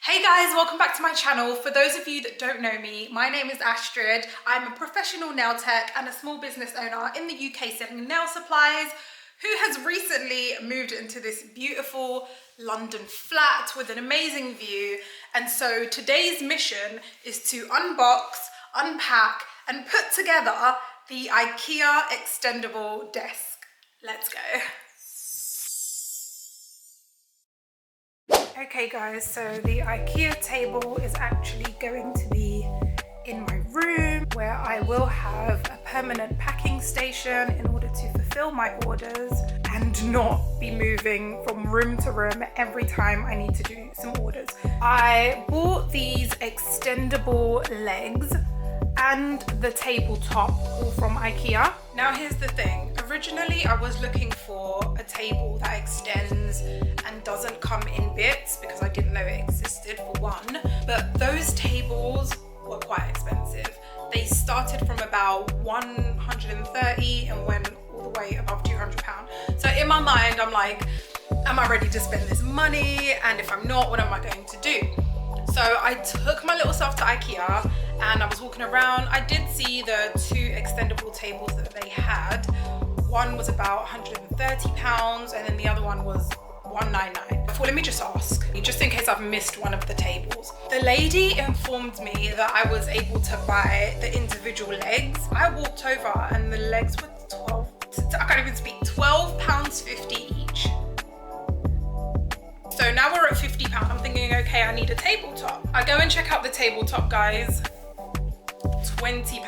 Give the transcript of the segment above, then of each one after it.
Hey guys, welcome back to my channel. For those of you that don't know me, my name is Astrid. I'm a professional nail tech and a small business owner in the UK selling nail supplies who has recently moved into this beautiful London flat with an amazing view. And so today's mission is to unbox, unpack and put together the IKEA Extendable desk. Let's go. Okay guys, so the IKEA table is actually going to be in my room where I will have a permanent packing station in order to fulfill my orders and not be moving from room to room every time I need to do some orders. I bought these extendable legs and the tabletop all from IKEA. Now here's the thing, originally I was looking for a table that extends and doesn't come in bits because I didn't know it existed for one, but those tables were quite expensive. They started from about 130 and went all the way above £200. So in my mind I'm like, am I ready to spend this money? And if I'm not, what am I going to do? So I took my little self to IKEA and I was walking around. I did see the two extendable tables that they had. One was about £130 and then the other one was £199. Well, let me just ask, just in case I've missed one of the tables. The lady informed me that I was able to buy the individual legs. I walked over and the legs were £12.50 each. So now we're at £50. I'm thinking, okay, I need a tabletop. I go and check out the tabletop, guys. £20.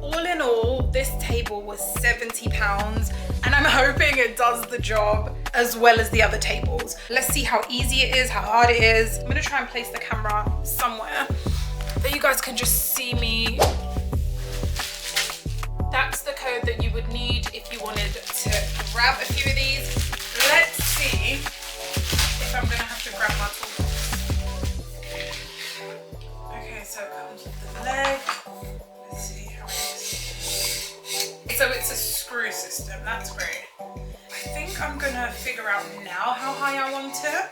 All in all, this table was £70 and I'm hoping it does the job as well as the other tables. Let's see how easy it is, how hard it is. I'm gonna try and place the camera somewhere that you guys can just see me. That's the code that you would need if you wanted to grab a few of these. Let's see if I'm gonna have to grab my toolbox. Okay, so it comes with the leg. Let's see how it is. So it's a screw system, that's great. I think I'm gonna figure out now how high I want it.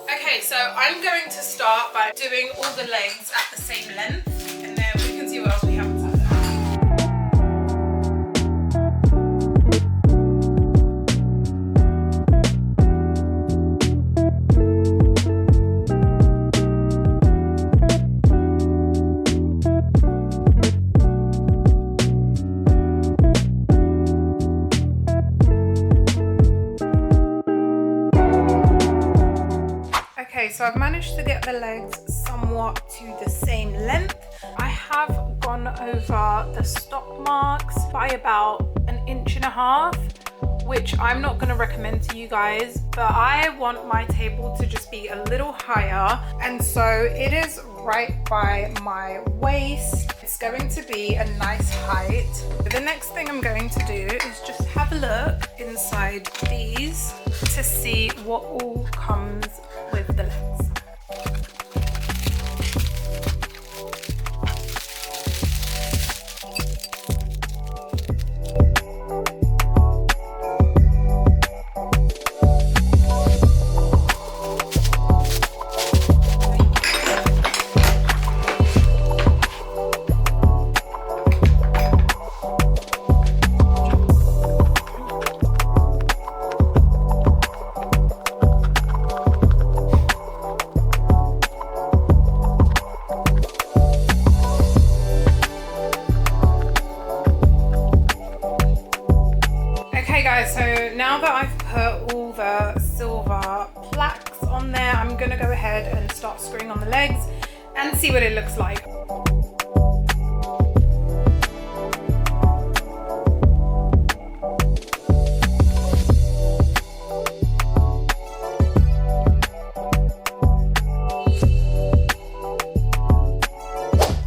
Okay, so I'm going to start by doing all the legs at the same length and then we can see what else we have inside there. So I've managed to get the legs somewhat to the same length. I have gone over the stop marks by about 1.5 inches, which I'm not going to recommend to you guys, but I want my table to just be a little higher, and so it is right by my waist. It's going to be a nice height. The next thing I'm going to do is just have a look inside these to see what all comes with the legs. So now that I've put all the silver plaques on there, I'm going to go ahead and start screwing on the legs and see what it looks like.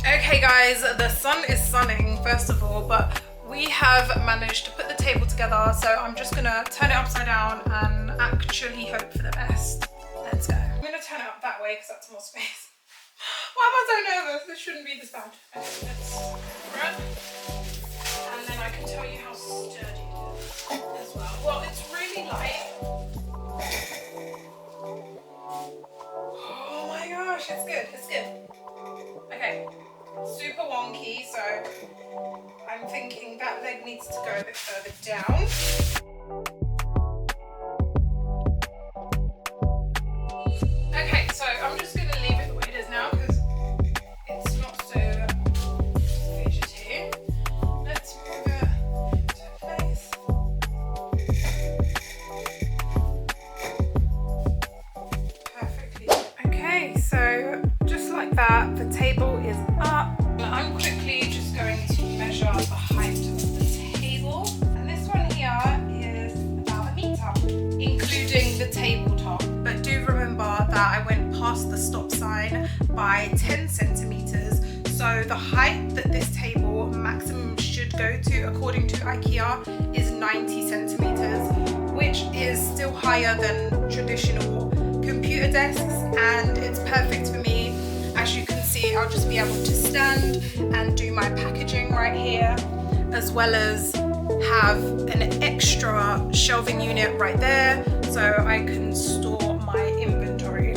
Okay guys, the sun is sunning first of all, but we have managed to put the table together, so I'm just gonna turn it upside down and actually hope for the best. Let's go. I'm gonna turn it up that way because that's more space. Why am I so nervous? This shouldn't be this bad. Okay, let's grab. And then I can tell you how sturdy it is. light. Oh my gosh, it's good, it's good. Okay, super wonky, so I'm thinking that leg needs to go a bit further down. Okay, so I'm just going to leave it the way it is now because it's not so fidgety. Let's move it to place. Perfectly. Okay, so just like that, the table is up. I'm quickly just going to measure the height of the table. And this one here is about 1 meter, including the tabletop. But do remember that I went past the stop sign by 10 centimeters. So the height that this table maximum should go to, according to IKEA, is 90 centimeters, which is still higher than traditional computer desks, and it's perfect for me. As you can see, I'll just be able to stand and do my packaging right here, as well as have an extra shelving unit right there so I can store my inventory.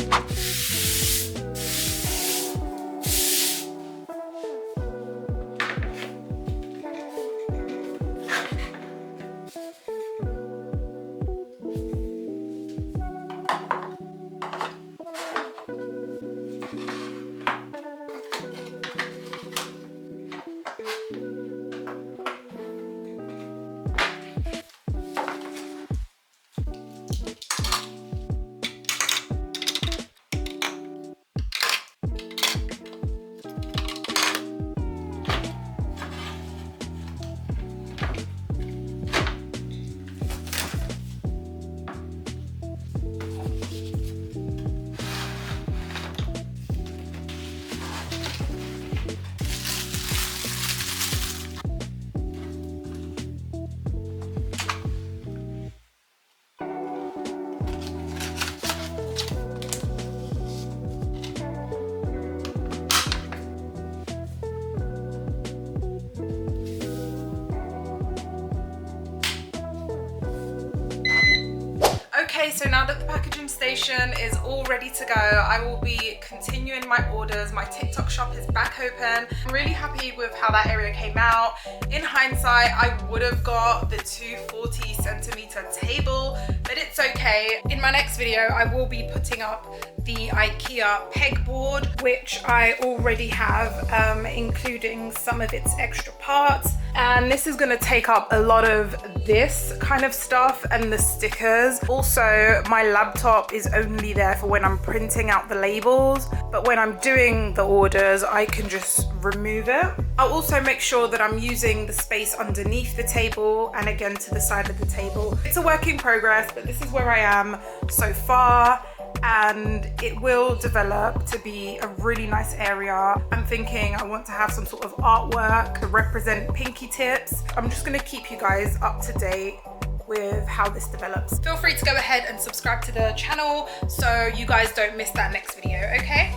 Okay, so now that the packaging station is all ready to go, I will be continuing my orders. My TikTok shop is back open. I'm really happy with how that area came out. In hindsight, I would have got the 240 centimeter table, but it's okay. In my next video, I will be putting up the IKEA pegboard, which I already have, including some of its extra parts. And this is gonna take up a lot of this kind of stuff and the stickers. Also, my laptop is only there for when I'm printing out the labels, but when I'm doing the orders, I can just remove it. I'll also make sure that I'm using the space underneath the table and again to the side of the table. It's a work in progress, but this is where I am so far, and it will develop to be a really nice area. I'm thinking I want to have some sort of artwork to represent Pinky Tips. I'm just gonna keep you guys up to date with how this develops. Feel free to go ahead and subscribe to the channel so you guys don't miss that next video, okay?